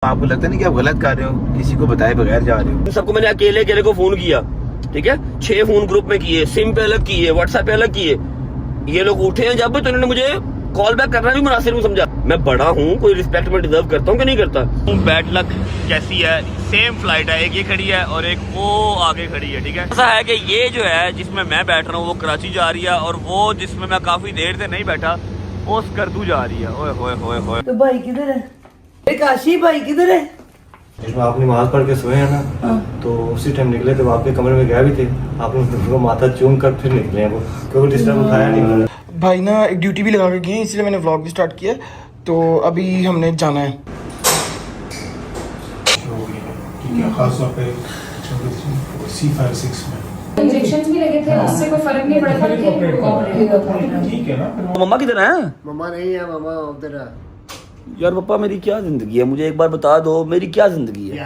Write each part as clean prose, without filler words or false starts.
आपको लगता नहीं कि आप गलत कर रहे हो, किसी को बताए बगैर जा रहे हो? सबको मैंने अकेले अकेले को फोन किया, ठीक है, 6 फोन ग्रुप में किए, सिम पे अलग किए, व्हाट्सएप पे अलग किए। ये लोग उठे हैं जब तो इन्होंने मुझे कॉल बैक करना भी मुनासिब नहीं समझा। मैं बड़ा हूँ, कोई रिस्पेक्ट में डिजर्व करता हूँ कि नहीं करता। बैड लक कैसी है, सेम फ्लाइट है, एक ये खड़ी है और एक वो आगे खड़ी है, ठीक है। ऐसा है कि ये जो है जिसमें मैं बैठ रहा हूँ वो कराची जा रही है और वो जिसमें मैं काफी देर से नहीं बैठा वो स्कर्दू जा रही है। ओए होए होए होए। तो भाई किधर है? काशी भाई किधर है? जिसमें आप नमाज पढ़ के सोए हैं ना, तो उसी टाइम निकले थे, आपके कमरे में गए भी थे, आपने उनको माथा चूम कर फिर निकले हैं वो, क्योंकि डिस्टर्ब उठाया नहीं उन्होंने। भाई ना एक ड्यूटी भी लगा के गए, इसलिए मैंने व्लॉग भी स्टार्ट किया। तो अभी हमने जाना है। खासतौर पे C56 में इंजेक्शन भी लगे थे, उससे कोई फर्क नहीं पड़ा था। ठीक है ना। मम्मा किधर है? मम्मा नहीं है, मम्मा उधर है। यार पापा मेरी क्या जिंदगी है, मुझे एक बार बता दो मेरी क्या जिंदगी है।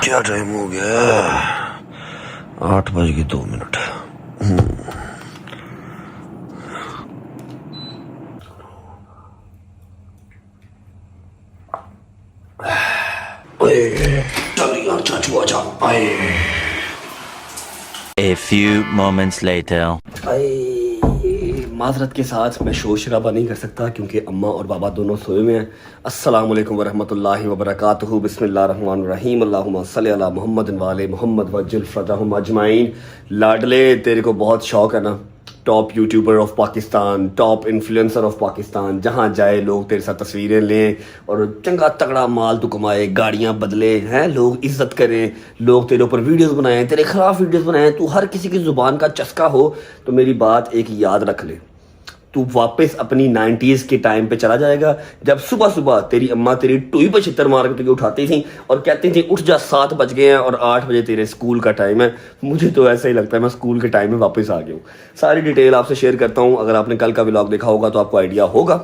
क्या टाइम हो गया? 8:02। चल यार चाचू आजा। A few moments later. माजरत के साथ मैं शोर शराबा नहीं कर सकता क्योंकि अम्मा और बाबा दोनों सोए हुए हैं। अस्सलाम वालेकुम वरहमतुल्लाहि वबरकातुहू। बिस्मिल्लाहिर्रहमानिर्रहीम। अल्लाहुम्मा सल्ली अला मुहम्मद व आले मुहम्मद वज्जिल फरजहुम अजमाइन। लाडले, तेरे को बहुत शौक है ना, top YouTuber of Pakistan, top influencer of Pakistan, जहाँ जाए लोग तेरे साथ तस्वीरें लें और चंगा तगड़ा माल तू कमाए, गाड़ियाँ बदले हैं, लोग इज्जत करें, लोग तेरे ऊपर वीडियोस बनाएं, तेरे खिलाफ वीडियोस बनाएं, तू हर किसी की ज़ुबान का चस्का हो। तो मेरी बात एक याद रख ले, तू वापस अपनी 90s के टाइम पे चला जाएगा जब सुबह सुबह तेरी अम्मा तेरी टूई पर छितर मार के तुझे उठाती थी और कहती थी उठ जा, 7 बज गए हैं और 8 बजे तेरे स्कूल का टाइम है। मुझे तो ऐसा ही लगता है मैं स्कूल के टाइम में वापस आ गया हूँ। सारी डिटेल आपसे शेयर करता हूँ। अगर आपने कल का व्लॉग देखा होगा तो आपको आइडिया होगा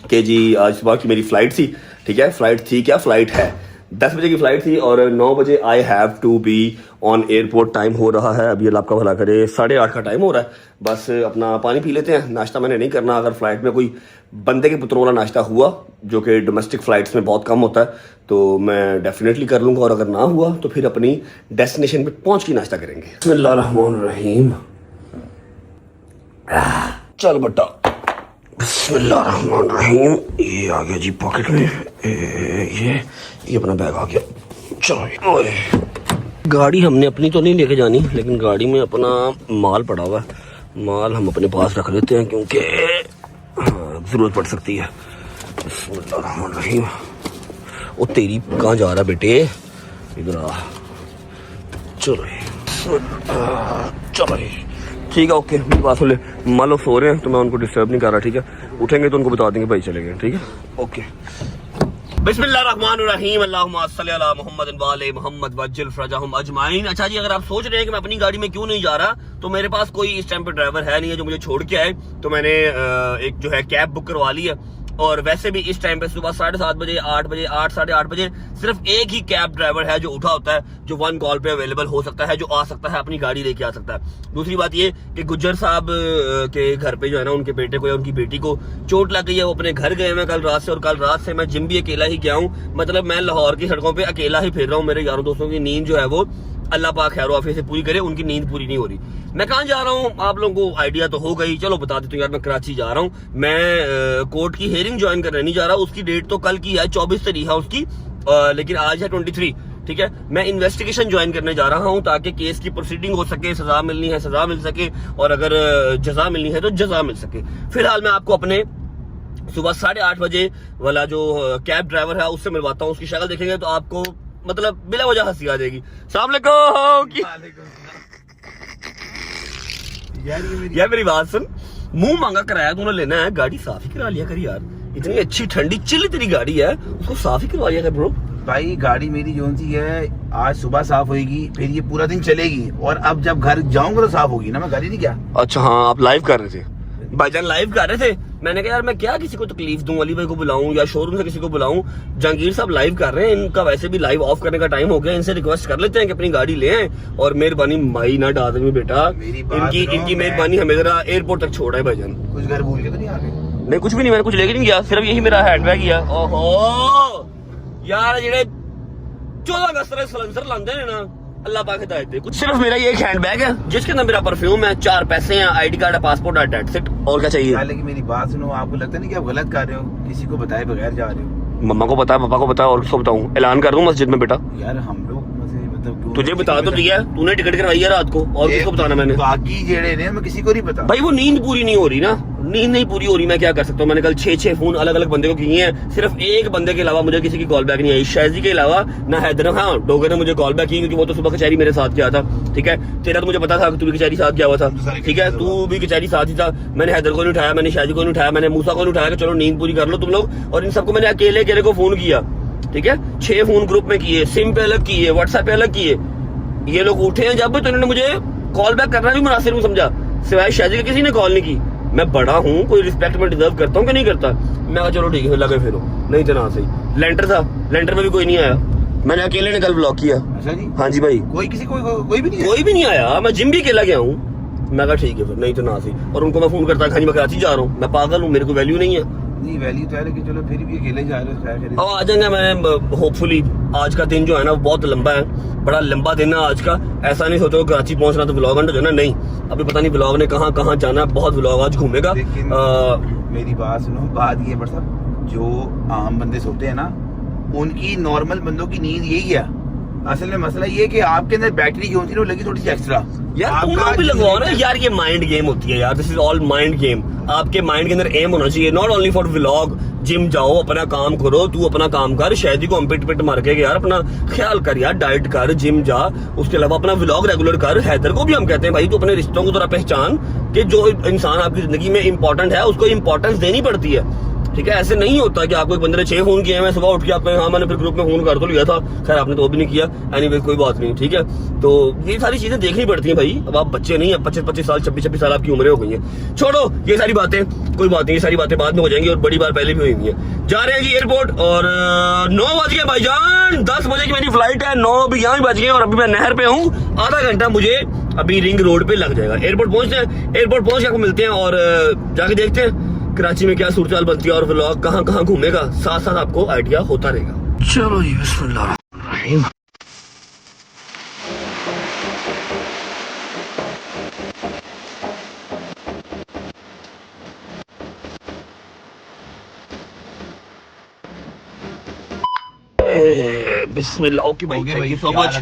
कि जी आज सुबह की मेरी फ़्लाइट थी, ठीक है, फ़्लाइट थी क्या, फ़्लाइट है 10 बजे की फ़्लाइट थी और 9 बजे I have to be on airport. Time हो रहा है अभी, अल्लाह आपका भला करे, 8:30 का टाइम हो रहा है। बस अपना पानी पी लेते हैं, नाश्ता मैंने नहीं करना। अगर फ़्लाइट में कोई बंदे के पुत्रों वाला नाश्ता हुआ जो कि डोमेस्टिक फ़्लाइट्स में बहुत कम होता है तो मैं डेफिनेटली कर लूँगा, और अगर ना हुआ तो फिर अपनी डेस्टिनेशन पे पहुँच के नाश्ता करेंगे। बिस्मिल्लाहिर्रहमानिर्रहीम। चल बट्टा, बिस्मिल्लाहिर्रहमानिर्रहीम। ये आ गया जी पॉकेट में, ये अपना बैग आ गया। चलो, गाड़ी हमने अपनी तो नहीं लेके जानी, लेकिन गाड़ी में अपना माल पड़ा हुआ है, माल हम अपने पास रख लेते हैं क्योंकि ज़रूरत पड़ सकती है। बिस्मिल्लाहिर्रहमानिर्रहीम। ओ तेरी कहाँ जा रहा है बेटे, इधर आ। चलो चलो ठीक है, ओके। मेरी बात सुन ले, मान लो सो रहे हैं तो मैं उनको डिस्टर्ब नहीं कर रहा, ठीक है, उठेंगे तो उनको बता देंगे भाई चले गए, ठीक है, ओके। बिस्मिल्लाहिर्रहमानिर्रहीम। अल्लाहुम्मा सल्ली अला मुहम्मद व आले मुहम्मद वज्जिल फरजहुम अजमाइन। अच्छा जी, अगर आप सोच रहे हैं कि मैं अपनी गाड़ी में क्यों नहीं जा रहा, तो मेरे पास कोई इस टाइम पे ड्राइवर है नहीं है जो मुझे छोड़ के आए, तो मैंने एक जो है कैब बुक करवा ली है। और वैसे भी इस टाइम पे सुबह 7:30 बजे, 8 बजे, 8 साढ़े 8 बजे सिर्फ एक ही कैब ड्राइवर है जो उठा होता है, जो 1 कॉल पे अवेलेबल हो सकता है, जो आ सकता है, अपनी गाड़ी लेके आ सकता है। दूसरी बात ये कि गुज्जर साहब के घर पे जो है ना, उनके बेटे को या उनकी बेटी को चोट लग गई है, वो अपने घर गए हैं कल रात से, और कल रात से मैं जिम भी अकेला ही गया हूँ। मतलब मैं लाहौर की सड़कों पर अकेला ही फिर रहा हूँ। मेरे यारों दोस्तों की नींद जो है वो अल्लाह पाक खैर आफियत से पूरी करे, उनकी नींद पूरी नहीं हो रही। मैं कहाँ जा रहा हूँ आप लोगों को आइडिया तो हो गई, चलो बता देता हूँ यार। मैं कराची जा रहा हूँ, मैं कोर्ट की हेयरिंग ज्वाइन करने नहीं जा रहा। उसकी डेट तो कल की है, 24 तारीख है उसकी, लेकिन आज है 23, ठीक है। मैं इन्वेस्टिगेशन ज्वाइन करने जा रहा हूँ ताकि केस की प्रोसीडिंग हो सके, सजा मिलनी है सजा मिल सके, और अगर जजा मिलनी है तो जजा मिल सके। फिलहाल मैं आपको अपने सुबह 8:30 बजे वाला जो कैब ड्राइवर है उससे मिलवाता हूँ। उसकी शक्ल देखेंगे तो आपको मतलब बिला वजह हंसी आ जाएगी। अस्सलाम वालेकुम। यार मेरी बात सुन, मुंह मांगा कराया तूने लेना है, गाड़ी साफ ही करा लिया कर यार। इतनी अच्छी ठंडी चिल्ली तेरी गाड़ी है, उसको साफ ही करवा लिया कर ब्रो। भाई गाड़ी मेरी जो सी है आज सुबह साफ होगी, फिर ये पूरा दिन चलेगी, और अब जब घर जाऊंगा तो साफ होगी ना, मैं घर ही नहीं गया। अच्छा हाँ, आप लाइव कर रहे थे। भाईजान लाइव कर रहे थे, मैंने कहा यार मैं क्या किसी को तकलीफ दूं, अली भाई को बुलाऊं या शोरूम से किसी को बुलाऊं, जहांगीर साहब लाइव कर रहे हैं, इनका वैसे भी लाइव ऑफ करने का टाइम हो गया, इनसे रिक्वेस्ट कर लेते हैं कि अपनी गाड़ी ले आए और मेहरबानी माई ना डाल दें बेटा, इनकी मेहरबानी हमें जरा एयरपोर्ट तक छोड़ा है भाईजान। कुछ घर भूल के तो नहीं आ गए? नहीं कुछ भी नहीं, मैंने कुछ लेके नहीं गया, सिर्फ यही मेरा हैंडबैग ही है। ओहो यार जेड़े 14 अगस्त तक सलेंसर लांदे ने ना, अल्लाह पाक हिदायत दे। कुछ सिर्फ मेरा ये एक हैंडबैग है जिसके अंदर मेरा परफ्यूम है, 4 पैसे हैं, आईडी कार्ड है, पासपोर्ट है, डेट्स इट। और क्या चाहिए? लेकिन मेरी बात सुनो, आपको लगता नहीं कि आप गलत कर रहे हो, किसी को बताए बगैर जा रहे हो? मम्मा को पता है, पापा को पता है, और किसको बताऊं? ऐलान कर दूं मस्जिद में बेटा? यार हम लोग मतलब तुझे बता तो दिया, तूने टिकट करवाई है रात को, और किसको बताना मैंने? बाकी जेड़े ने मैं किसी को नहीं पता भाई, वो नींद पूरी नहीं हो रही ना, नींद नहीं पूरी हो रही, मैं क्या कर सकता हूँ? मैंने कल 6 फोन अलग अलग बंदे को किए हैं, सिर्फ एक बंदे के अलावा मुझे किसी की कॉल बैक नहीं आई, शायजी के अलावा ना हैदर। हाँ डोगर ने मुझे कॉल बैक की क्योंकि वो तो सुबह कचहरी मेरे साथ गया था, ठीक है। तेरा तो मुझे पता था कि तू भी कचहरी साथ गया हुआ था, ठीक है, तू भी कचहरी साथ ही था। मैंने हैदर को नहीं उठाया, मैंने शाहजी को नहीं उठाया, मैंने मूसा को नहीं उठाया कि चलो नींद पूरी कर लो तुम लोग, और इन सबको मैंने अकेले अकेले को फोन किया, ठीक है। 6 फोन ग्रुप में किए, सिम पे अलग किए, व्हाट्सएप पे अलग किए। ये लोग उठे हैं जब तो इन्होंने मुझे कॉल बैक करना भी मुनासिब नहीं समझा, सिवाय शाहजी के किसी ने कॉल नहीं की। मैं बड़ा हूँ, कोई रिस्पेक्ट में डिजर्व करता हूँ कि नहीं करता? मैं कहा चलो ठीक है, लगे फिरो, नहीं तो ना सही। लेंटर था, लेंटर में भी कोई नहीं आया, मैंने अकेले ने कल ब्लॉक किया। अच्छा जी? हाँ जी भाई, कोई किसी कोई भी नहीं आया। मैं जिम भी अकेला गया हूँ, मैं कहा ठीक है फिर, नहीं तो ना सही। और उनको मैं फोन करता खानी मैं कराची जा रहा हूँ, मैं पागल हूँ, मेरे को वैल्यू नहीं है। नहीं वैल्यू तो है, लेकिन चलो फिर भी अकेले जा रहे हो। अब आ जाएंगे, मैं होपफुली आज का दिन जो है ना बहुत लंबा है, बड़ा लंबा दिन है आज का। ऐसा नहीं सोचो कराची पहुंचना तो व्लॉग एंड हो जाना, नहीं, अभी पता नहीं व्लॉग ने कहाँ कहाँ जाना, बहुत व्लॉग आज घूमेगा। मेरी बात सुनो, बात ये बट साहब, जो आम बंदे सोते हैं ना, उनकी नॉर्मल बंदों की नींद यही है। असल में मसला ये कि आपके अंदर बैटरी जो होती है वो लगी थोड़ी सी एक्स्ट्रा। यार तुम लोग भी लगवाओ ना यार, ये माइंड गेम होती है यार, this is all mind game. आपके माइंड के अंदर एम होना चाहिए, not only for vlog. Gym जाओ, अपना काम करो, तू अपना काम कर, शायद को हम पिट मार के यार अपना ख्याल कर यार, डाइट कर, जिम जा, उसके अलावा अपना व्लॉग रेगुलर कर। हैदर को भी हम कहते हैं भाई तू अपने रिश्तों को थोड़ा पहचान कि जो इंसान आपकी जिंदगी में इंपॉर्टेंट है उसको इंपॉर्टेंस देनी पड़ती है, ठीक है। ऐसे नहीं होता कि आपको एक बंदे ने 6 फोन किए, मैं सुबह उठ के आपको हाँ मैंने फिर ग्रुप में फोन कर तो लिया था, खैर आपने तो वो भी नहीं किया, एनीवे कोई बात नहीं, ठीक है। तो ये सारी चीजें देखनी पड़ती हैं भाई, अब आप बच्चे नहीं है, 25-25 साल 26-26 साल आपकी उम्रें हो गई हैं। छोड़ो ये सारी बातें, कोई बात नहीं, ये सारी बातें बाद में हो जाएंगी और बड़ी बार पहले भी हुई हुई है। जा रहे हैं जी एयरपोर्ट, और 9 बज गए भाईजान, 10 बजे की मेरी फ्लाइट है, 9 अभी यहाँ भी बज गए, और अभी मैं नहर पे हूँ, आधा घंटा मुझे अभी रिंग रोड पे लग जाएगा। एयरपोर्ट पहुंचते हैं, एयरपोर्ट पहुंच के आपको मिलते हैं और जाके देखते हैं कराची में क्या सूरत बनती है और व्लॉग कहाँ कहाँ घूमेगा, साथ साथ आपको आइडिया होता रहेगा। चलो जी बिस्मिल्लाह। बिस्मिल्लाह। ओके भाई, थैंक यू सो मच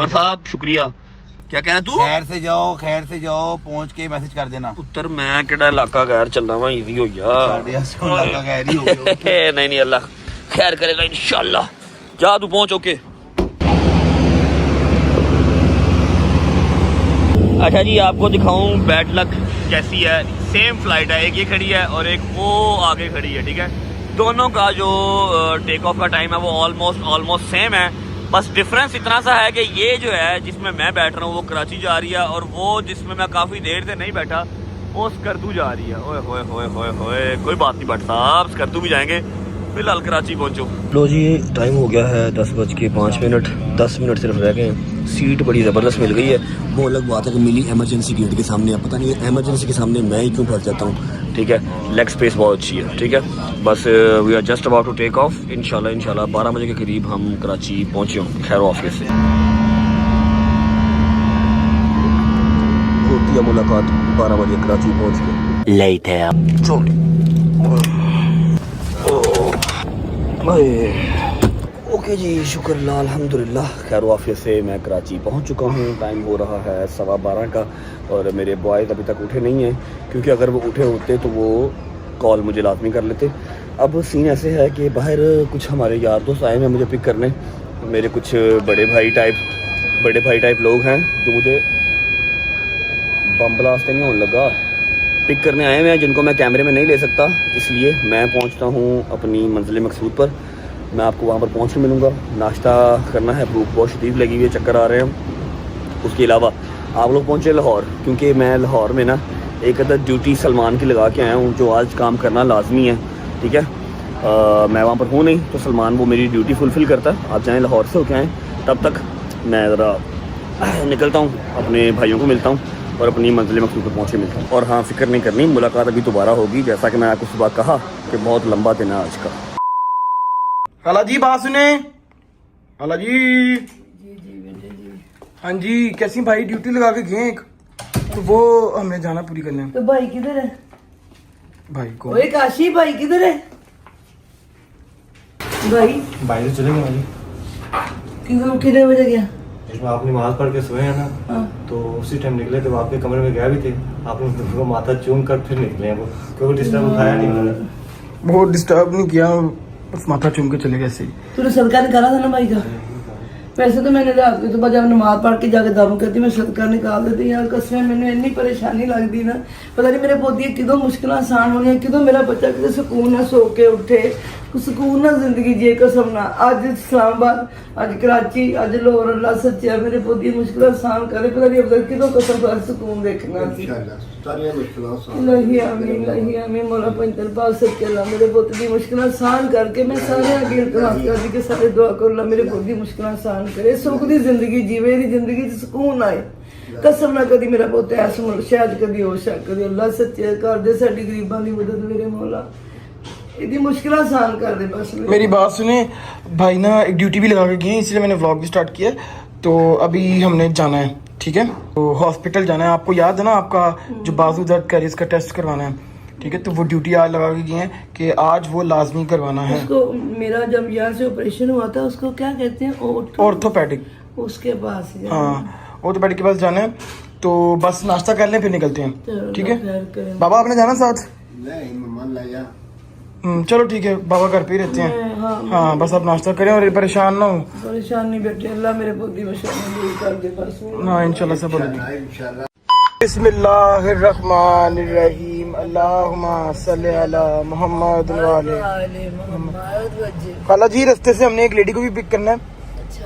साहब, शुक्रिया। क्या कहना तू? खैर से जाओ, पहुंच के मैसेज कर देना। पुत्र मैं केड़ा इलाका गैर चलना वा, इजी हो गया। नहीं अल्लाह खैर करेगा इंशाल्लाह। जा तू पहुंच, ओके। अच्छा जी, आपको दिखाऊं बैड लक कैसी है। सेम फ्लाइट है, एक ये खड़ी है और एक वो आगे खड़ी है, ठीक है। दोनों का जो टेक ऑफ का टाइम है वो ऑलमोस्ट सेम है, बस डिफरेंस इतना सा है कि ये जो है जिसमें मैं बैठ रहा हूँ वो कराची जा रही है, और वो जिसमें मैं काफ़ी देर से नहीं बैठा वो स्कर्दू जा रही है। ओए होए होए होए होए, कोई बात नहीं भट्ट साहब, स्कर्दू भी जाएंगे, फिलहाल कराची पहुँचो। लो जी, टाइम हो गया है 10:05, 10 मिनट सिर्फ रह गए हैं। सीट बड़ी ज़बरदस्त मिल गई है, वो अलग बात है कि मिली इमरजेंसी गेट के सामने। अब पता नहीं है इमरजेंसी के सामने मैं ही क्यों फंस जाता हूँ, ठीक है। लेग स्पेस बहुत अच्छी है, ठीक है। बस we are just about to take off. इंशाल्लाह 12 बजे के करीब हम कराची पहुँचे होंगे खैर ऑफिस से। होती है मुलाकात 12 बजे कराची पहुँच के। Later. चलो ओके जी, शुक्र अल्हम्दुलिल्लाह, खैर वाफियत से मैं कराची पहुंच चुका हूं। टाइम हो रहा है 12:15 का, और मेरे बॉयज़ अभी तक उठे नहीं हैं, क्योंकि अगर वो उठे होते तो वो कॉल मुझे लाजमी कर लेते। अब सीन ऐसे है कि बाहर कुछ हमारे यार दोस्त आए हैं मुझे पिक करने, मेरे कुछ बड़े भाई टाइप लोग हैं जो मुझे बम ब्लास्ट नहीं होने लगा, पिक करने आए हुए हैं, जिनको मैं कैमरे में नहीं ले सकता, इसलिए मैं पहुंचता हूं अपनी मंजिल मकसूद पर। मैं आपको वहां पर पहुंच के मिलूँगा। नाश्ता करना है, भूख बहुत शदीद लगी हुई है, चक्कर आ रहे हैं। उसके अलावा आप लोग पहुंचे लाहौर, क्योंकि मैं लाहौर में ना एक अदर ड्यूटी सलमान की लगा के आया हूँ, जो आज काम करना लाजमी है, ठीक है। मैं वहाँ पर हूँ नहीं तो सलमान वो मेरी ड्यूटी फुलफ़िल करता है। आप जाएँ लाहौर से होके आएँ, तब तक मैं ज़रा निकलता हूँ, अपने भाइयों को मिलता हूँ और अपनी मंजिल मकसूद पर पहुँचे मिलता हूँ। और हाँ, फ़िक्र नहीं करनी, मुलाकात अभी दोबारा होगी, जैसा कि मैं आपको सुबह कहा कि बहुत लंबा दिन है आज का। खाला जी बात सुने, खाला जी। हाँ जी, कैसी भाई ड्यूटी लगा के गए एक, तो वो हमने जाना पूरी करने। तो भाई किधर है? भाई को ओए काशी भाई किधर है? भाई बाहर चले गए भाई। कितने बजे गया? इसमें आप नमाज पढ़ के सोए हैं ना, तो उसी टाइम निकले थे, वो आपके कमरे में गए भी थे। आपने उनको माथा चूम कर फिर निकले हैं वो, क्योंकि डिस्टर्ब उठाया नहीं उन्होंने। बहुत डिस्टर्ब नहीं किया, बस माथा चूम के चले गए ऐसे ही। तूने सदका निकाला था ना भाई का? वैसे तो मैंने रात को सुबह जब नमाज पढ़ के जाके दारू करती मैं सदका निकाल देती। यार कसम मैंने इतनी परेशानी लगती ना, पता नहीं मेरे पोती किदों मुश्किल आसान होनी, किदों मेरा बच्चा कितने सुकून ना सो के उठे, सुकून ना जिंदगी जिए। कसम ना अज इस्लामाबाद, अज कराची, अज लाहौर, अल्लाह सच्चा मेरे पोती मुश्किल आसान करे। पता नहीं अब किदों कसम पर सुकून देखना। नहीं आमीन, नहीं आमीन। मौला पंचल पाक सच्चे अल्लाह मेरे पोते की मुश्किल आसान करके मैं सारे आगे इल्तमास करती कि सारे दुआ करो अल्लाह मेरे पोते की मुश्किल आसान करे, सुख दी जिंदगी जीवे, दी जिंदगी च सुकून आए। कसम ना कदी मेरा पोता ऐस मुल्क शायद कदी हो शक कदी। अल्लाह सच्चे कर दे साडी गरीबां दी मदद मेरे मौला, इतनी मुश्किल आसान कर दे बस। मेरी बात सुने, भाई ना एक ड्यूटी भी लगा के गए, इसलिए मैंने व्लॉग भी स्टार्ट किया। तो अभी हमने जाना है, ठीक है, तो हॉस्पिटल जाना है। आपको याद है ना, आपका जो बाजू दर्द का इसका टेस्ट करवाना है, ठीक है। तो वो ड्यूटी आज लगा के गए हैं कि आज वो लाजमी करवाना है। उसको मेरा जब यहाँ से ऑपरेशन हुआ था उसको क्या कहते हैं? ऑर्थोपेडिक, उसके पास हाँ, ऑर्थोपेडिक के पास जाना है। तो बस नाश्ता कर लें फिर निकलते हैं, ठीक है। बाबा आपने जाना साथ? चलो ठीक है, बाबा घर पे ही रहते हैं। हाँ बस आप नाश्ता करें और परेशान ना हो। परेशान नहीं बेटे, अल्लाह मेरे पोती परेशानी दूर कर दे बस। हाँ इंशाल्लाह सब होगा। बिस्मिल्लाहिर्रहमानिर्रहीम, अल्लाहुम्मा सल्ली अला मुहम्मद व आले मुहम्मद। खाला जी रास्ते से हमने एक लेडी को भी पिक करना है,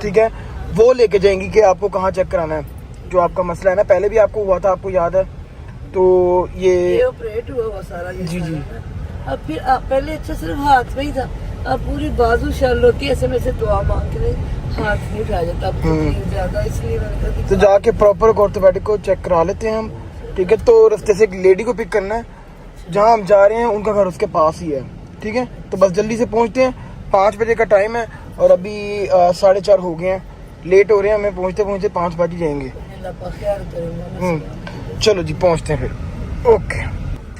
ठीक है, वो लेके जाएंगी कि आपको कहाँ चेक कराना है, जो आपका मसला है ना, पहले भी आपको हुआ था, आपको याद है। तो ये ऑपरेट हुआ सारा जी जी। अब फिर पहले अच्छा सिर्फ हाथ में ही था, अब पूरी बाजू शल होती है। ऐसे में से दुआ मांग के हाथ नहीं उठाया जाता, अब तकलीफ ज्यादा, इसलिए मैंने कहा तो जाके प्रॉपर ऑर्थोपेडिक को चेक करा लेते हैं हम, ठीक है। तो रास्ते से एक लेडी को पिक करना है, जहाँ हम जा रहे हैं उनका घर उसके पास ही है, ठीक है। तो बस जल्दी से पहुँचते हैं, 5 बजे का टाइम है और अभी 4:30 हो गए हैं, लेट हो रहे हैं, हमें पहुँचते पहुँचते 5 बज जाएंगे। चलो जी पहुँचते हैं फिर, ओके।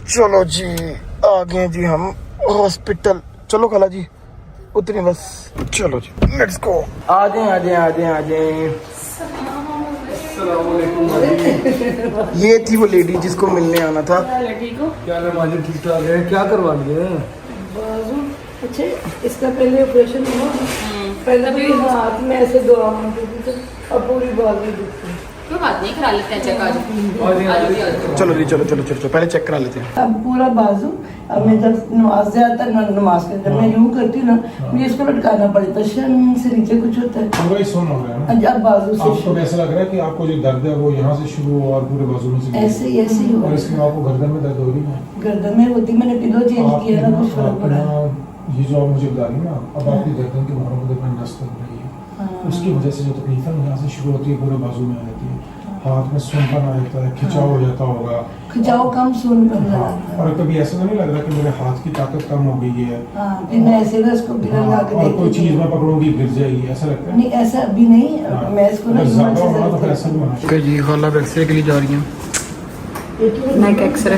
चलो जी आ गए जी हम हॉस्पिटल। चलो खाला जी उतरे बस, चलो जी लेट्स गो। आ जाए आ जाए आ जाए आ जाए। ये थी वो लेडी जिसको मिलने आना था। क्या नमाज़ें ठीक ठाक है? क्या करवा लिए? बाजू अच्छा, इसका पहले ऑपरेशन हुआ, पहले भी हाथ में ऐसे दुआ मांगती थी, अब पूरी बाजू दुखती है। कोई बात नहीं, करा लेते हैं चेक आज। चलो जी चलो चलो चलो पहले चेक करा लेते हैं। अब पूरा बाजू, अब मैं जब नमाज जाता नमाज के जब मैं यूँ करती ना, मुझे इसको लटकाना पड़ता है, शर्म से नीचे कुछ होता है। वही सुन हो रहा है ना, अब बाजू से आपको ऐसा लग रहा है कि आपको जो दर्द है वो यहाँ से शुरू हुआ और पूरे बाजू में से ऐसे ही हुआ। और इसके बाद आपको गर्दन में दर्द हो रही है? गर्दन में होती, मैंने पिलो चेंज किया ना, कुछ फर्क पड़ा। ये जो आप मुझे बता रही ना, अब आपकी गर्दन के बाहर में नस लग रही है, उसकी वजह से जो तकलीफ है यहाँ से शुरू होती है, पूरे बाजू में आ जाती है, हाथ में सुनपन आ जाता है, खिंचाव हो जाता होगा। खिंचाव कम सुनपन। और कभी ऐसा तो नहीं लग रहा कि मेरे हाथ की ताकत कम हो गई है? फिर मैं ऐसे ना इसको बिना लगा के और कोई चीज में पकड़ूंगी गिर जाएगी, ऐसा लगता है? नहीं ऐसा अभी नहीं, मैं इसको ना ओके जी, खाला एक्सरे के लिए जा रही हैं। नेक एक्सरे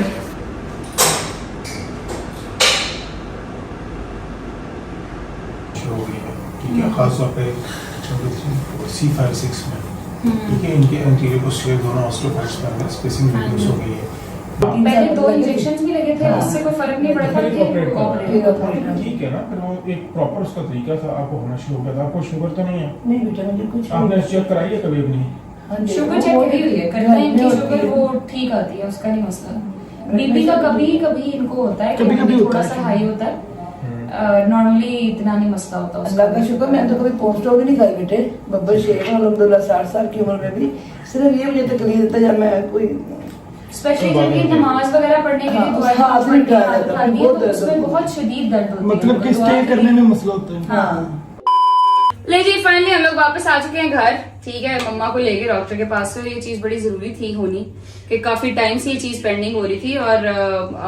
ठीक है, खासतौर पे C56 में, ठीक है, इनके एंटीरियर पोस्टीरियर दोनों ऑस्टियोपाइड्स पे अंदर स्पेसिंग रिड्यूस हो गई है। पहले 2 इंजेक्शंस भी लगे थे, उससे कोई फर्क नहीं पड़ा था, फिर ऑपरेट। ठीक है ना, फिर वो एक प्रॉपर उसका तरीका था, आपको होना शुरू हो गया था। आपको शुगर तो नहीं है? नहीं बेटा मुझे कुछ आपने चेक कराई है कभी अपनी? शुगर चेक करी हुई है, करते हैं इनकी शुगर वो ठीक आती है, उसका नहीं मसला। बीपी का कभी कभी इनको होता है, कभी थोड़ा सा हाई होता है, नॉर्मली इतना नहीं मसला होता उसका। अल्लाह का शुक्र, मैंने तो कभी पोस्ट भी नहीं खाई बेटे, बब्बर शेख अल्हम्दुलिल्लाह 60 साल की उम्र में भी। सिर्फ ये मुझे तकलीफ देता जब मैं कोई स्पेशली जब ये नमाज वगैरह पढ़ने के लिए हाँ, दुआएं हाथ नहीं पढ़ने उठाया आदत जाता, आती है बहुत तो दर्द उसमें होता है। बहुत शदीद दर्द होती है। मतलब कि दुआ स्टे के करने लिए- में मसला होता है। हाँ ले जी फाइनली हम लोग वापस आ चुके हैं घर। ठीक है, मम्मा को लेके डॉक्टर के पास से। ये चीज बड़ी जरूरी थी होनी कि काफी टाइम से ये चीज पेंडिंग हो रही थी और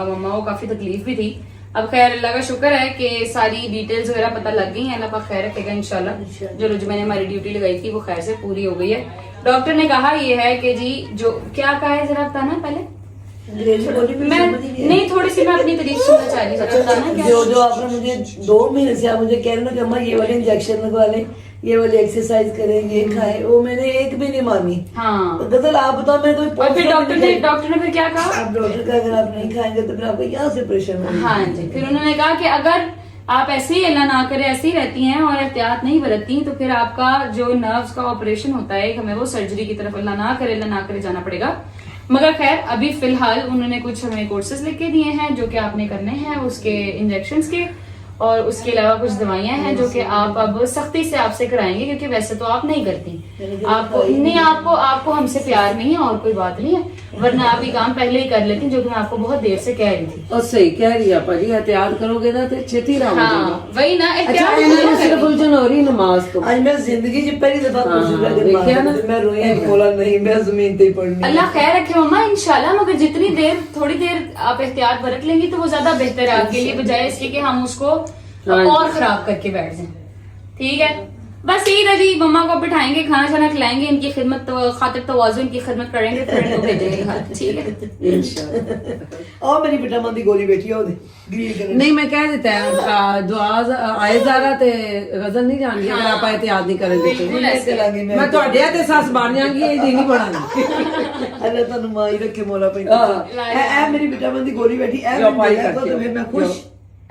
मम्मा को काफी तकलीफ भी थी। अब खैर अल्लाह का शुक्र है कि सारी डिटेल्स वगैरह पता लग गई है। अल्लाह पाक खैर रखेगा इंशाल्लाह। जो मैंने हमारी ड्यूटी लगाई थी वो खैर से पूरी हो गई है। डॉक्टर ने कहा ये है कि जी जो क्या कहा है जरा बताना पहले। अंग्रेजी बोली भी मैं समझ नहीं आई। नहीं, थोड़ी सी मैं अपनी तारीफ सुनना चाह रही हूँ। जरा बताना क्या जो आपने मुझे 2 महीने से आप मुझे कह रहे हो कि अम्मा ये वाले इंजेक्शन लगवा लें, ये वाली एक्सरसाइज करें, ये खाएं, वो मैंने एक भी नहीं मानी। हाँ, गजल आप बताओ, मैं कोई और फिर डॉक्टर ने फिर क्या कहा? आप डॉक्टर का अगर आप नहीं खाएंगे तो फिर आपको यहाँ से प्रेशर होगा। हाँ जी, फिर उन्होंने कहा कि अगर आप ऐसे ही अल्लाह ना करे ऐसे ही रहती हैं और एहतियात नहीं बरतती तो फिर आपका जो नर्व्स का ऑपरेशन होता है हमें वो सर्जरी की तरफ अल्लाह ना करे जाना पड़ेगा। मगर खैर अभी फिलहाल उन्होंने कुछ हमें कोर्सेज लिख के दिए हैं जो कि आपने करने हैं, उसके इंजेक्शंस के, और उसके अलावा कुछ दवाइयां हैं जो कि आप अब सख्ती से आपसे कराएंगे क्योंकि वैसे तो आप नहीं करती। आपको नहीं, आपको हमसे प्यार नहीं है और कोई बात नहीं है, वरना आप ये काम पहले ही कर लेती जो कि मैं आपको बहुत देर से कह रही थी। और सही कह रही है पाजी, एहतियात करोगे ना तो छेती राम हो जाएगा। हाँ वही ना, अच्छा एहतियात मैंने नहीं सिर्फ करती। उलझन हो रही नमाज तो आज मैं जिंदगी की पहली दफा देखिए ना मैं रोई बोला नहीं, मैं जमीन पे ही पढ़नी। अल्लाह खैर रखे मम्मा इंशाल्लाह। मगर जितनी देर थोड़ी देर आप एहतियात बरत लेंगी तो वो ज्यादा बेहतर है आपके लिए, बजाय इसके कि हम उसको और खराब करके बैठ जाएं। ठीक है, बस यही था जी। मम्मा को बिठाएंगे, खाना शाना खिलाएंगे, इनकी खिदमत खातिर तवाज़ुन की खिदमत करेंगे, फिर इनको भेजेंगे घर। ठीक है इंशाल्लाह। और मेरी बेटा दी गोली बेटी है नहीं मैं कह देता है दुआ आए ज़ारा ते गजल नहीं जान अगर आप एहतियात नहीं करेंगे तो बिल्कुल ऐसे। मैं ਤੁਹਾਡੇ ਤੇ ਸੱਸ ਬਣ ਜਾਾਂਗੀ ਇਹ ਜੀ ਨਹੀਂ ਬਣਾਂਗੀ अल्लाह ਤੁਹਾਨੂੰ ਮਾਈ ਰੱਖੇ ਮੌਲਾ ਪੈਂਦਾ ਐ ਮੇਰੀ बेटा ਦੀ गोली बैठी ऐ जो पाई तो करके। फिर मैं खुश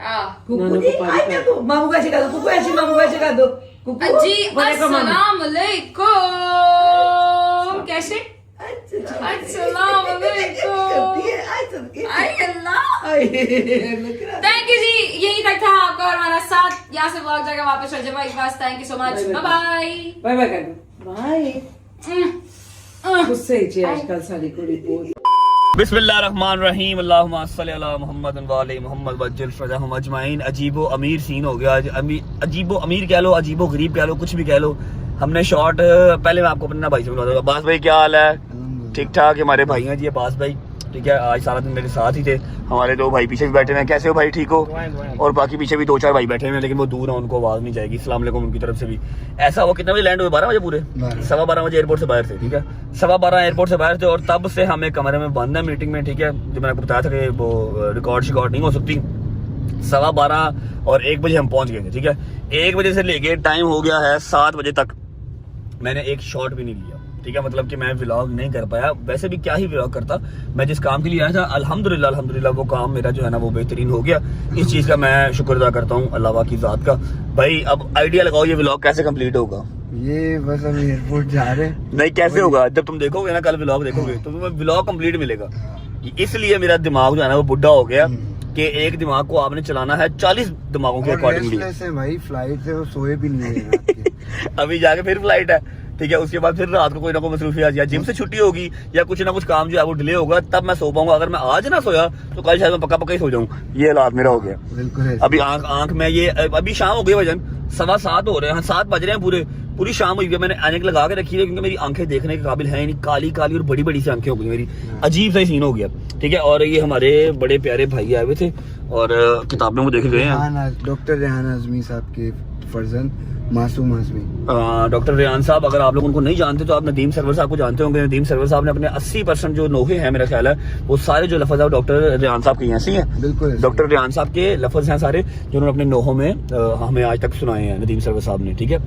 हाँ। कुकू जी आई देखो मामू का शिका दो, कुकू ऐसी मामू का शिका दो कुकू जी अस्सलाम वालेकुम। कैसे? अस्सलाम वालेकुम। आई अल्लाह। थैंक यू जी, यही तक था आपका और हमारा साथ। यहाँ से व्लॉग जाकर वापस चल जाए बस। Thank you so much, bye bye bye bye ਕਰ ਦੋ बाय। ਗੁੱਸੇ ਚ ਅੱਜਕੱਲ ਸਾਡੀ ਕੁੜੀ ਬਹੁਤ बिस्मिल्लाहिर्रहमानिर्रहीम अल्लाहुम्मा सल्ली अला मुहम्मद व अली मुहम्मद वज्जिल फरजहुम अजमाइन। अजीबो अमीर सीन हो गया आज। अजीबो अमीर कह लो, अजीबो गरीब कह लो, कुछ भी कह लो। हमने शॉर्ट पहले मैं आपको अपना भाई से मिलवा दूंगा। अब्बास भाई क्या हाल है? ठीक ठाक। हमारे भाई हैं जी अब्बास भाई, ठीक है। आज सारा दिन मेरे साथ ही थे। हमारे 2 भाई पीछे भी बैठे हैं। कैसे हो भाई? ठीक हो? और बाकी पीछे भी 2-4 भाई बैठे हैं लेकिन वो दूर हैं, उनको आवाज़ नहीं जाएगी। अस्सलाम वालेकुम उनकी तरफ से भी। ऐसा हुआ कितने बजे लैंड हुए? 12 बजे पूरे 12:15 बजे एयरपोर्ट से बाहर थे, ठीक है। 12:15 एयरपोर्ट से बाहर थे और तब से हम एक कमरे में बंद है मीटिंग में, ठीक है। जो मैंने आपको बताया था कि वो रिकॉर्ड नहीं हो सकती। 12:15 और 1 बजे हम पहुंच गए थे, ठीक है। 1 बजे से लेके टाइम हो गया है 7 बजे तक मैंने एक शॉट भी नहीं लिया, ठीक है। मतलब कि मैं व्लॉग नहीं कर पाया। वैसे भी क्या ही व्लॉग करता, मैं जिस काम के लिए आया था अल्हम्दुलिल्लाह वो काम मेरा जो है ना वो बेहतरीन हो गया। इस चीज़ का मैं शुक्र अदा करता हूँ अल्लाह की ज़ात का। भाई अब आइडिया लगाओ ये व्लॉग कैसे कंप्लीट होगा? ये बस हम एयरपोर्ट जा रहे हैं। नहीं कैसे होगा? जब तुम देखोगे ना कल व्लॉग देखोगे तो तुम्हें व्लॉग कंप्लीट मिलेगा। इसलिए मेरा दिमाग जो है ना वो बुढ़ा हो गया कि एक दिमाग को आपने चलाना है 40 दिमागों के अकॉर्डिंगली। भाई फ्लाइट से वो सोए भी नहीं है अभी जाके फिर फ्लाइट है, ठीक है। उसके बाद फिर रात को कोई ना कोई मसरूफियत या जिम से छुट्टी होगी या कुछ ना कुछ काम जो है वो डिले होगा, तब मैं सो पाऊंगा। अगर मैं आज ना सोया तो कल शायद मैं पक्का ही सो जाऊं। ये हालात मेरा हो गया बिल्कुल। अभी आंख में ये अभी शाम हो गई, वजन 7:15 हो रहे हैं, 7 बज रहे हैं, पूरी शाम हुई है। मैंने ऐनक लगा के रखी है क्योंकि मेरी आंखें देखने के काबिल है नहीं, काली काली और बड़ी बड़ी सी आंखें हो गई मेरी। अजीब सा सीन हो गया, ठीक है। और ये हमारे बड़े प्यारे भाई आए हुए थे और किताबों को देखे गए हैं। डॉक्टर रेहान आजमी साहब के फर्जंद मासूम आजमी। डॉक्टर रेहान साहब, अगर आप लोग उनको नहीं जानते तो आप नदीम सरवर साहब को जानते होंगे। नदीम सरवर साहब ने अपने 80% जो नोहे हैं मेरा ख्याल है वो सारे जो लफ्ज है डॉक्टर रेहान साहब के ऐसे ही हैं। बिल्कुल डॉक्टर रेहान साहब के लफ्ज हैं सारे जो उन्होंने अपने नोहों में हमें आज तक सुनाए हैं नदीम सरवर साहब ने, ठीक है।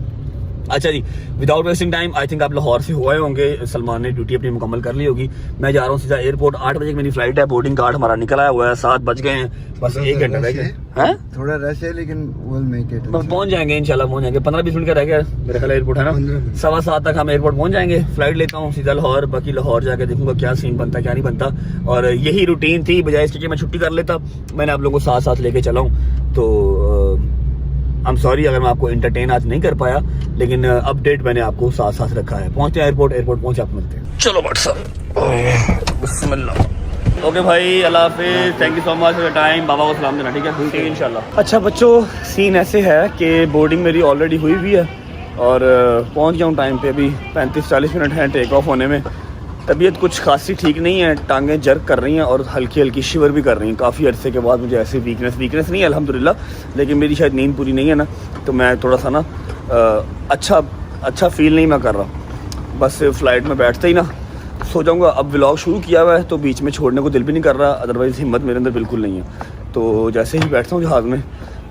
अच्छा जी, without wasting time I think आप लाहौर से हुए होंगे। सलमान ने ड्यूटी अपनी मुकम्मल कर ली होगी। मैं जा रहा हूँ सीधा एयरपोर्ट। 8 बजे मेरी फ्लाइट है। बोर्डिंग कार्ड हमारा निकल आया हुआ है। 7 बज गए हैं, बस 1 घंटा रह गया है। थोड़ा रश है लेकिन we'll make it। पहुंच जाएंगे इंशाल्लाह, पहुंच जाएंगे। 15-20 मिनट का रह गया मेरा ख्याल एयरपोर्ट है ना। 7:15 तक हम एयरपोर्ट पहुंच जाएंगे। फ्लाइट लेता हूँ सीधा लाहौर। बाकी लाहौर जाके देखूंगा क्या सीन बनता क्या नहीं बनता। और यही रूटीन थी, बजाय इसके कि मैं छुट्टी कर लेता मैंने आप लोगों को साथ लेके चला हूँ। तो आई एम सॉरी अगर मैं आपको एंटरटेन आज नहीं कर पाया, लेकिन अपडेट मैंने आपको साथ रखा है। पहुंचते हैं एयरपोर्ट पहुंचे आप मिलते हैं। चलो व्हाट्सअप बिस्मिल्लाह। ओके भाई, अल्लाह हाफिज़, thank you so much for your time. बाबा को सलाम देना, ठीक है? ठीक है इंशाल्लाह। अच्छा बच्चों, सीन ऐसे है कि बोर्डिंग मेरी ऑलरेडी हुई हुई है और पहुंच गया हूँ टाइम पे। अभी 35-40 मिनट हैं टेक ऑफ होने में। तबीयत कुछ खासी ठीक नहीं है, टांगें जर्क कर रही हैं और हल्की हल्की शिवर भी कर रही हैं। काफ़ी अरसे के बाद मुझे ऐसे वीकनेस नहीं है अल्हम्दुलिल्लाह, लेकिन मेरी शायद नींद पूरी नहीं है ना, तो मैं थोड़ा सा ना अच्छा फील नहीं मैं कर रहा। बस फ़्लाइट में बैठते ही ना सो जाऊँगा। अब व्लॉग शुरू किया हुआ है तो बीच में छोड़ने को दिल भी नहीं कर रहा, अदरवाइज़ हिम्मत मेरे अंदर बिल्कुल नहीं है। तो जैसे ही बैठता हूँ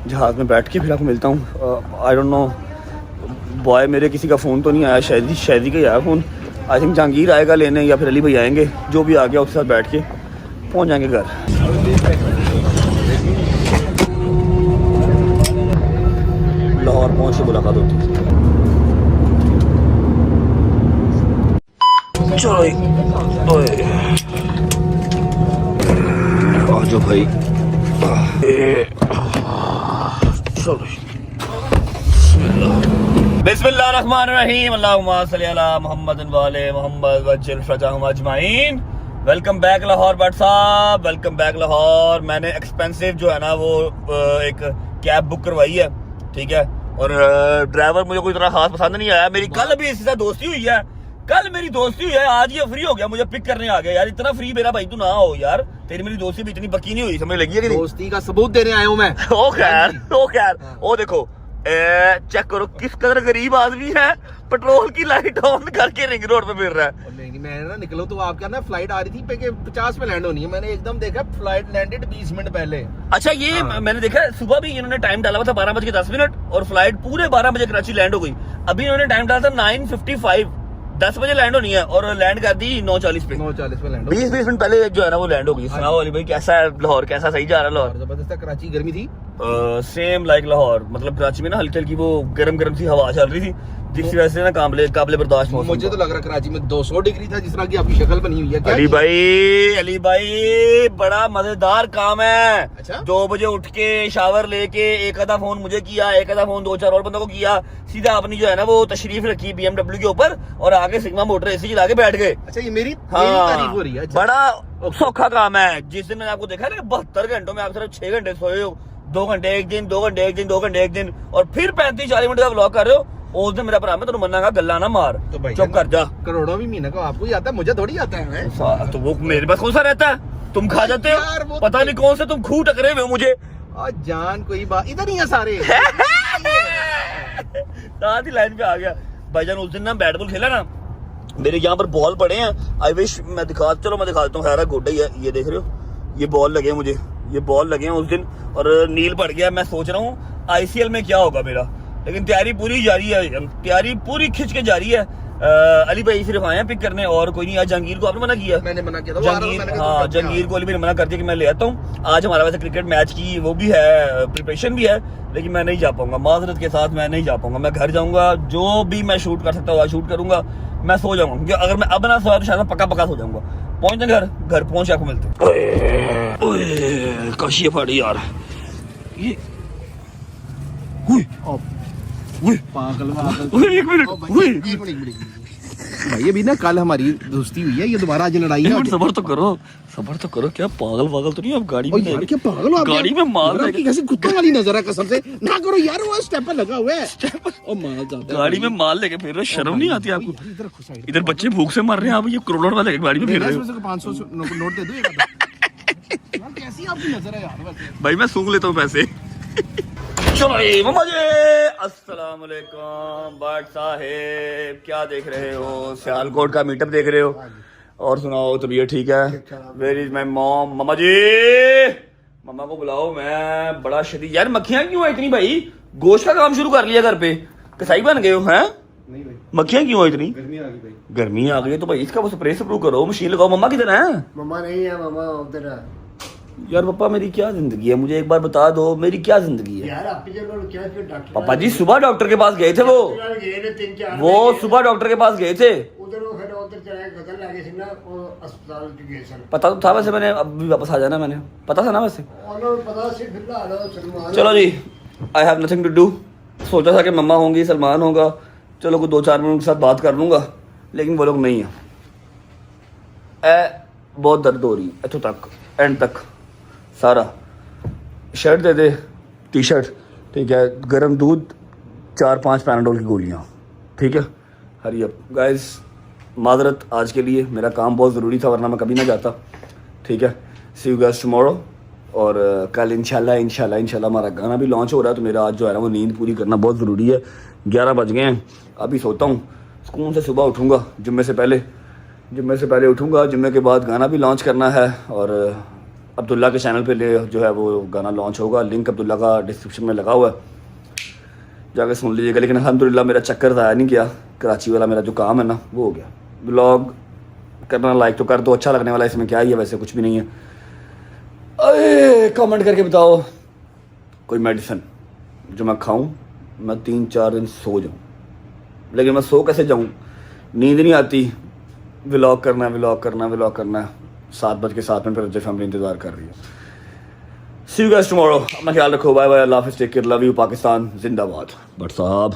जहाज़ में बैठ के फिर आपको मिलता हूँ। आई डोंट नो बॉय, मेरे किसी का फ़ोन तो नहीं आया, शायद का ही आया फ़ोन। आई थिंक जहांगीर आएगा लेने या फिर अली भाई आएंगे, जो भी आ गया उसके साथ बैठ के पहुंच जाएंगे घर। लाहौर पहुंच के मुलाकात होती है। चलो आ जाओ भाई, चलो बिस्मिल्लाहिर्रहमानिर्रहीम, अल्लाहुम्मा सल्ली अला मुहम्मद वाले मोहम्मद वज्जिल फरजाहुम अजमाइन। वेलकम बैक लाहौर भट्ट साहब, वेलकम बैक लाहौर। मैंने एक्सपेंसिव जो है ना वो एक कैब बुक करवाई है, ठीक है? और ड्राइवर मुझे कोई इतना खास पसंद नहीं आया। मेरी कल भी इसके साथ दोस्ती हुई है, आज ये फ्री हो गया, मुझे पिक करने आ गया। यार इतना फ्री मेरा भाई तू ना हो यार, तेरी मेरी दोस्ती भी इतनी पक्की नहीं हुई, समझ लगी है कि नहीं? दोस्ती का सबूत देने आया हूँ मैं। ओ खैर ओ देखो, चेक करो किस कदर गरीब आदमी है, पेट्रोल की लाइट ऑन करके रिंग रोड पे फिर रहा है। नहीं मैं ना निकलो तो आपका ना फ्लाइट आ रही थी 50 पे लैंड होनी है, मैंने एकदम देखा फ्लाइट लैंडेड 20 मिनट पहले। अच्छा ये मैंने देखा सुबह भी इन्होंने टाइम डाला हुआ था 12:10 और फ्लाइट पूरे 12 बजे कराची लैंड हो गई। अभी इन्होंने टाइम डाला था 9:55, 10 बजे लैंड होनी है और लैंड कर दी 9:40 पे। 9:40 पे लैंड 20 मिनट पहले जो है ना वो लैंड हो गई। सुनाओ अली भाई, कैसा है लाहौर, कैसा सही जा रहा है लाहौर? जबरदस्त। कराची गर्मी थी सेम लाइक लाहौर, मतलब कराची में ना हल्की हल्की वो गरम सी हवा चल रही थी, जिसकी वजह से ना काबिले बर्दाश्त मौसम। मुझे तो लग रहा कराची में 200 डिग्री था, जिस तरह की आपकी शक्ल बनी हुई है। अली भाई बड़ा मजेदार काम है। अच्छा? 2 बजे उठ के शावर लेके एक आधा फोन मुझे किया, एक आधा फोन 2-4 और बंदों को किया, सीधा अपनी जो है ना वो तशरीफ रखी BMW के ऊपर और आगे सिग्मा मोटर एसी चला के बैठ गए। अच्छा ये मेरी तारीफ हो रही है। अच्छा। बड़ा सौखा काम है। जिस दिन मैंने आपको देखा ना 72 घंटों में आप सिर्फ 6 घंटे सोए हो, 2 घंटे एक दिन, 2 घंटे एक दिन, 2 घंटे एक दिन, और फिर 35-40 मिनट का व्लॉग कर रहे हो। उस दिन मेरा भरा मैं तुम्हें मना गल्ला ना मार, तो भाई चुप कर जा। करोड़ों भी महीने को आपको ही आता है, मुझे थोड़ी आता है। तो वो मेरे पास कौन सा रहता है, तुम खा जाते हो, पता नहीं कौन से तुम खूह टकरे हुए हो मुझे। और जान कोई बात इधर ही है सारे। साथ ही लाइन पे आ गया भाईजान। उस दिन ना बैट बॉल खेला ना, मेरे यहाँ पर बॉल पड़े हैं। आई विश मैं दिखा देता हूँ। खैर गोड्डा ही है, ये देख रहे हो, ये बॉल लगे मुझे, ये बॉल लगे हैं उस दिन और नील पड़ गया। मैं सोच रहा हूँ ICL में क्या होगा मेरा, लेकिन तैयारी पूरी जारी है, तैयारी पूरी खिंच के जारी है। अली भाई सिर्फ आए हैं पिक करने और कोई नहीं। आज जहांगीर को आपने मना किया? मैंने मना किया था। जहांगीर को अली भाई ने मना कर दिया कि मैं ले आता हूँ। आज हमारा वैसे क्रिकेट मैच की वो भी है, प्रिपरेशन भी है, लेकिन मैं नहीं जा पाऊंगा, माजरत के साथ मैं नहीं जा पाऊंगा। मैं घर जाऊंगा, जो भी मैं शूट कर सकता हूँ शूट करूंगा। मैं सो जाऊंगा, क्योंकि अगर मैं अब ना सोया तो शायद पक्का सो जाऊंगा। पहुंचते घर पहुंच आपको मिलते हैं। काशी फाड़ी यार, ये पागल एक मिनट भाई अभी ना कल हमारी दोस्ती हुई है, ये दोबारा आज लड़ाई है। सबर तो करो, क्या पागल तो नहीं आप गाड़ी में? यार क्या पागल हो आप? गाड़ी में माल आपकी कैसी कुत्तों वाली नजर है, कसम से ना करो यार। वो स्टेपर लगा हुआ है और माल जाता है। गाड़ी में माल लेके फिर रहे, शर्म नहीं आती आपको? इधर बच्चे भूख से मर रहे हैं, आप ये करोड़ वाले गाड़ी में फिर रहे हो। 500 नोट दे दो। कैसी आपकी नजर है यार? भाई मैं सूंघ लेता हूँ पैसे। चलो मम्मा जी, अस्सलाम वालेकुम भट्ट साहेब, क्या देख रहे हो? सियालकोट का मीटअप देख रहे हो? और सुनाओ, तबीयत ठीक है? Where is my mom? मम्मा जी, मम्मा को बुलाओ। मैं बड़ा शदीद यार, मक्खियां क्यों है इतनी भाई? गोश्त का काम शुरू कर लिया घर पे, कसाई बन गए हो हैं? नहीं भाई, मक्खियां क्यों है इतनी? गर्मी आ गई भाई। गर्मी आ गई है तो भाई इसका वो स्प्रे करो, मशीन लगाओ। मम्मा किधर है? मम्मा नहीं है, मम्मा उधर है। यार पापा मेरी क्या जिंदगी है, मुझे एक बार बता दो मेरी क्या जिंदगी है यार? आपकी जगह क्या डॉक्टर? पापा जी सुबह डॉक्टर के पास गए थे, वो सुबह डॉक्टर के पास गए थे। उधर चला गजल लगे थे ना, वो अस्पताल गए थे। पता तो था वैसे, मैंने अब भी वापस आ जाना, मैंने पता था ना वैसे। पता सिर्फ चलो जी, I have nothing to do. सोचा था कि मम्मा होंगी, सलमान होगा, चलो कोई 2-4 मिनट के साथ बात कर लूंगा, लेकिन वो लोग नहीं है। बहुत दर्द हो रही है इतों तक एंड तक सारा। शर्ट दे दे, टी शर्ट, ठीक है, गर्म दूध, 4-5 पैनाडोल की गोलियाँ, ठीक है। हरी अप गाइस, माजरत आज के लिए, मेरा काम बहुत ज़रूरी था वरना मैं कभी ना जाता, ठीक है। सी यू गाइस टुमारो। और कल इंशाल्लाह हमारा गाना भी लॉन्च हो रहा है, तो मेरा आज जो है ना वो नींद पूरी करना बहुत ज़रूरी है। 11 बज गए हैं, अभी सोता हूँ, सुकून से सुबह उठूँगा, जुम्मे से पहले उठूँगा। जुम्मे के बाद गाना भी लॉन्च करना है और अब्दुल्ला के चैनल पे ले जो है वो गाना लॉन्च होगा। लिंक अब्दुल्ला का डिस्क्रिप्शन में लगा हुआ है, जाकर सुन लीजिएगा। लेकिन अल्हम्दुलिल्लाह मेरा चक्कर ज़ाया नहीं किया, कराची वाला मेरा जो काम है ना वो हो गया। ब्लॉग करना लाइक तो कर दो, अच्छा लगने वाला इसमें क्या ही है, वैसे कुछ भी नहीं है। अरे कमेंट करके बताओ कोई मेडिसिन जो मैं खाऊं, मैं 3-4 दिन सो जाऊं। लेकिन मैं सो कैसे जाऊं, नींद नहीं आती। व्लॉग करना है 7:07 फिर जो फैमिली इंतज़ार कर रही है। सी यू गाइस टुमारो, अपना ख्याल रखो, बाय बाय, अल्लाह हाफिज़, take care, love you, Pakistan जिंदाबाद। बट साहब